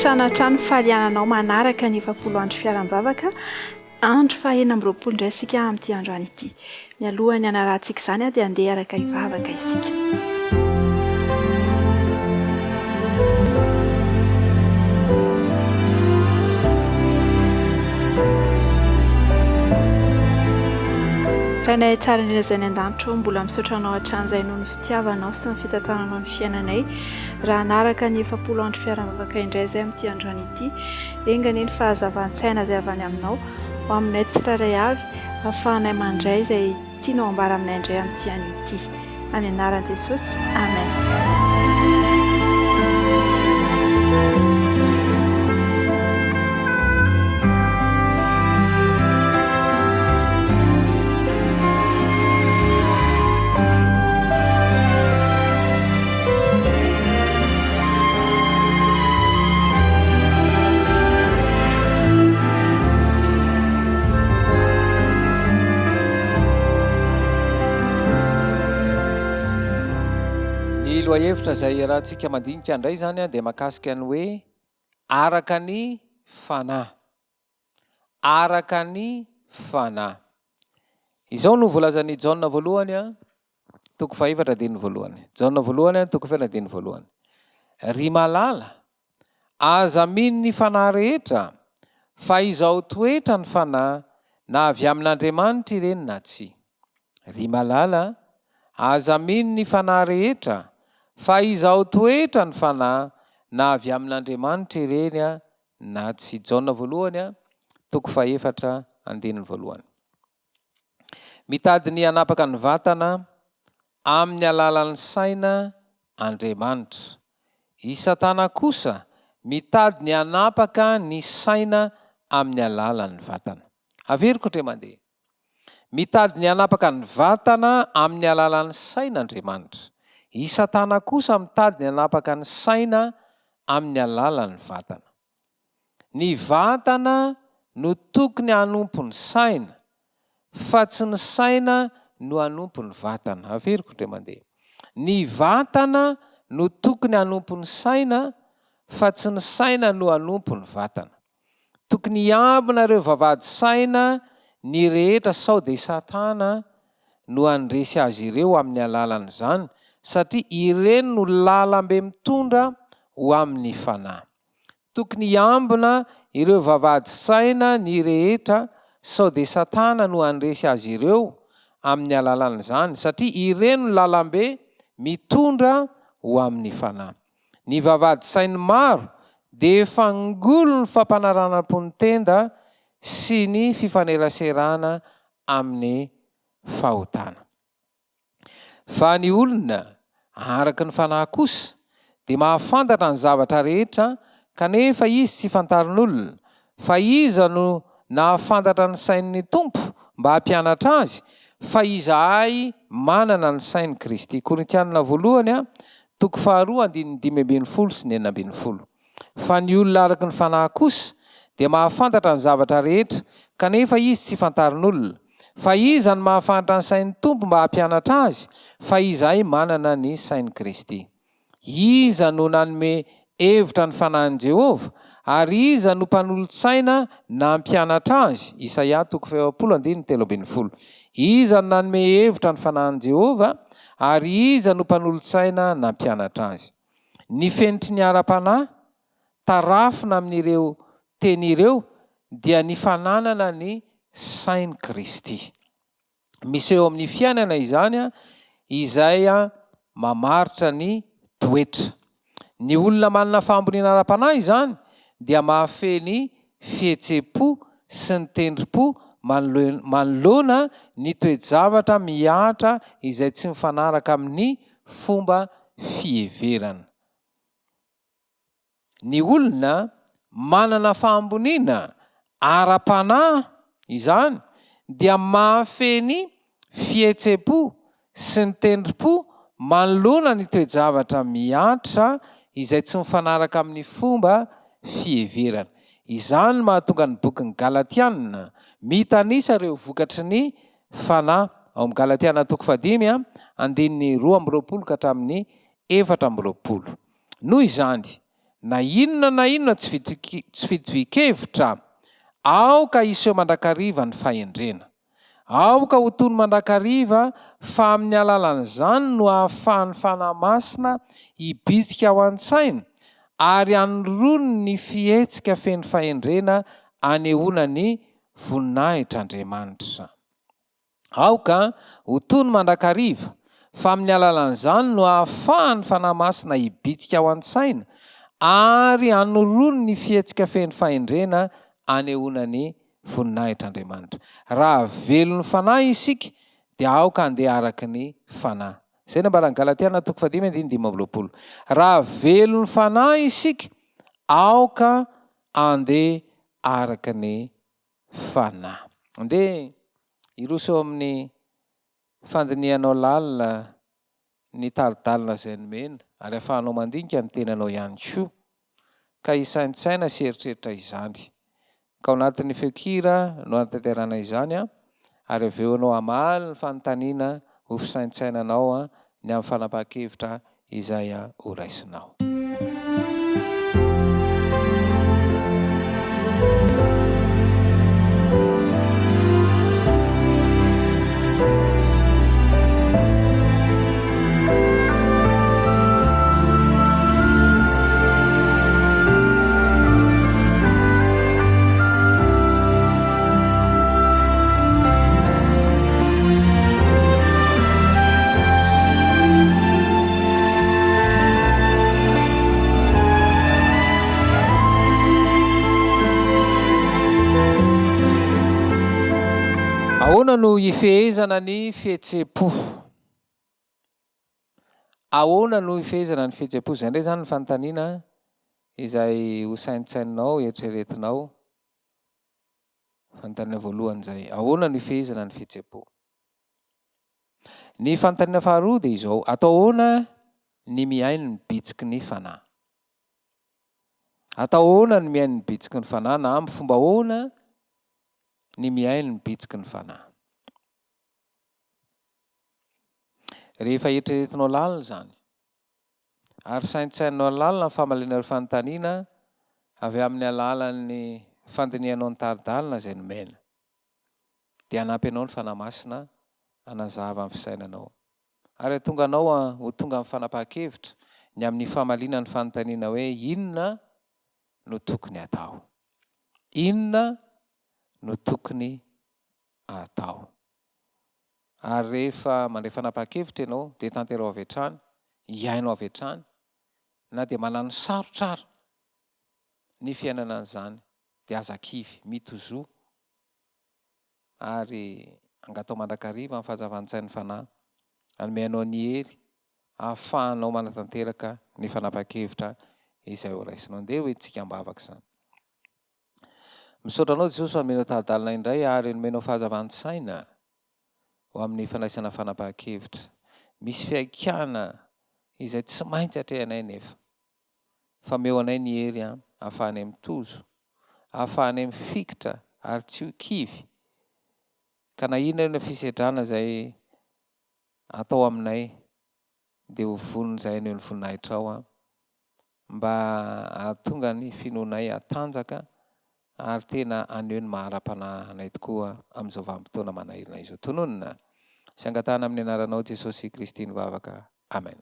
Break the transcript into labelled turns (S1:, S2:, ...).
S1: Sanatria ny faliananao manaraka ny 20 andro fiaram-bavaka andro faha 20 indray isika amin'ity androany ity. Mialohan'ny hanarantsika izany dia andeha araka hivavaka isika. Rainay tsara indrindra izay ny an-danitro mbola misaotra anao hatrany noho ny fitiavanao sy ny fitantananao ny fiainanay raha anaraka ny 20 andro fiaram-bavaka indray izay amin'ity androany ity. Engany ny fahazavan-tsaina izay avy any aminao ho aminay tsirairay avy ahafahanay mandray izay tianao ambara aminay indray amin'ity andro ity. Amin'ny anaran'i Jesosy. Amen.
S2: Hevitra izay rahantsika mandinika indray zany dia mahakasika ny hoe araka ny fanahy. Araka ny fanahy. Izao no volazan'ny Jaona voalohany toko fahaefatra diny voalohany. Jaona voalohany toko fahaefatra diny voalohany. Ry malala, aza mino ny fanahy rehetra, fa izao toetra ny fanahy na avy amin'Andriamanitra ireny na tsy. Ry malala, aza mino ny fanahy rehetra, fa izao toetra ny fanahy na avy amin'Andriamanitra ireny na tsy. Jaona voalohany toko fahaefatra andininy voalohany. Mitady ny hanapaka ny vatana amin'ny alalan'ny saina Andriamanitra. I Satana kosa mitady ny hanapaka ny saina amin'ny alalan'ny vatana. Averiko tre mandeha. Mitady ny hanapaka ny vatana amin'ny alalan'ny saina Andriamanitra. I Satana kosa mitady ny hanapaka ny saina amin'ny alalan'ny vatana. Ny vatana no tokony hanompo ny saina, fa tsy ny saina no hanompo ny vatana. Averiko ndray mandeha. Ny vatana no tokony hanompo ny saina, fa tsy ny saina no hanompo ny vatana. Tokony hiambina ireo vavahady saina ny rehetra sao dia Satana no handresy azy ireo amin'ny alalan'izany, satria ireny no lalambe mitondra ho amin'ny fanahy. Tokony hiambina ireo vavahady saina ny rehetra sao dia Satana no handresy azy ireo amin'ny alalan'izany, satria ireny no lalambe mitondra ho amin'ny fanahy. Ny vavahady sainy maro dia efa ngolo ny fampanarana-pony tenda sy ny fifaneraserana amin'ny fahotana. Fa ny olona araka ny fanahy kosa dia mahafantatra ny zavatra rehetra, kanefa izy tsy fantarin'olona. Fa iza no nahafantatra ny sain'ny Tompo mba hampianatra azy? Fa izahay manana ny sain'i Kristy. Korintianina voalohany toko faharoa andininy 5:10 sy 9:10. Fa ny olona araka ny fanahy kosa dia mahafantatra ny zavatra rehetra, kanefa izy tsy fantarin'olona. Fa iza no mahafantatra ny sain'ny Tompo mba hampianatra azy? Fa izahay manana ny sain'i Kristy. Iza no nanome hevitra ny fanahin'i Jehovah, ary iza no mpanolotsaina na hampianatra azy? Isaia 40:3. Iza no nanome hevitra ny fanahin'i Jehovah, ary iza no mpanolotsaina na hampianatra azy? Ny fenitry ny ara-panahy tarafina amin'ireo teny ireo dia ny fananana ny sain'i Kristy. Misy eo amin'ny fiainana izany izay mamaritra ny toetra. Ny olona manana fahamboniana ara-panahy izany dia mahafeny fihetsem-po sy ny tendrim-po manoloana ny toe-javatra mihatra izay tsy mifanaraka amin'ny fomba fiheverana. Ny olona manana fahamboniana ara-panahy izany dia mahafeny fihetsem-po sy ny tendrim-po manoloana ny toe-javatra mihatra izay tsy mifanaraka amin'ny fomba fiheverana. Izany mahatonga ny bokin'ny Galatiana mitanisa ireo vokatry ny fanahy. Ao amin'ny Galatiana 5:2 ka hatramin'ny 4:20. Noho izany na inona tsy fitovi-kevitra aoka iseho mandrakariva ny fahendrena, aoka ho tony mandrakariva fa amin'ny alalan'izany no ahafahan'ny fanahy masina hibitsika ao an-tsaina ary anirony ny fihetsika feny fahendrena anehoana ny voninahitr'Andriamanitra. Aoka ho tony mandrakariva fa amin'ny alalan'izany no ahafahan'ny fanahy masina hibitsika ao an-tsaina ary anirony ny fihetsika feny fahendrena anehoana ny voninahitr'Andriamanitra. Raha velon'ny fanahy isika dia aoka andeha araka ny fanahy. Izay ny ambaran'ny Galatiana 5:5-6. Raha velon'ny fanahy isika aoka andeha araka ny fanahy. Andeha iroso amin'ny fandinihanao lalina ny taridalina izay nomena ary ahafahanao mandinika ny tenanao ihany koa, ka hisaintsaina sy eritreritra izany. Ka ao anatin'ny feokira no antanterana izany ary avy eo anao hamaly ny fanontaniana ho fisaintsainanao ny amin'ny fanapahan-kevitra izay ho raisinao. Ahoana no ifehezana ny fihetsem-po? Ahoana no ifehezana ny fihetsem-po? Izay indray izany ny fanontaniana izay ho saintsainao, eritreretinao. Fanontaniana voalohany izay. Ahoana no ifehezana ny fihetsem-po? Ny fanontaniana faharoa dia izao. Atao ahoana ny miaino ny bitsiky ny fanahy? Atao ahoana ny miaino ny bitsiky ny fanahy na amin'ny fomba ahoana ny miaino ny bitsiky ny fanahy? Rehefa eritreretinao lalina izany ary saintsainao lalina ny famaliana ny fanontaniana avy amin'ny alalan'ny fandinihanao ny taridalina izay nomena, dia hanampy anao ny fanahy masina hanazava amin'ny fisainanao ary tonga anao ho tonga amin'ny fanapahan-kevitra ny amin'ny famaliana ny fanontaniana hoe inona no tokony atao, inona no tokony atao. Ary rehefa mandray fanapahan-kevitra ianao dia tanterao avy hatrany, hiainao avy hatrany, na dia manano sarotra ary ny fiainana an'izany dia aza-kivy, mitozoa ary angatao mandrakariva amin'ny fahazavan-tsain'ny fanahy, hanome anao ny hery, ahafahanao manatanteraka ny fanapahan-kevitra izay ho raisinao. Andeha ho entsika ambavaka izany. Misaotra anao Jesosy anomenao taridalina indray ary nomenao fahazavan-tsaina ho amin'ny fandraisana fanapahan-kevitra. Misy fiaikana izay tsy maintsy hatrehanay nefa, fa meo anay ny hery ahafahanay mitozo, ahafahanay mifikitra ary tsy ho kivy. Ka na inona fisedrana izay atao aminay dia ho vonona izay aneho ny voninahitra ao mba ahatonga ny finoanay hatanjaka ary tena aneho ny mahara-panahy tokoa amin'izao vanim-potoana manahirana izao. Tononona sy angatahana amin'ny anaranao Jesosy Kristy nivavaka. Amen.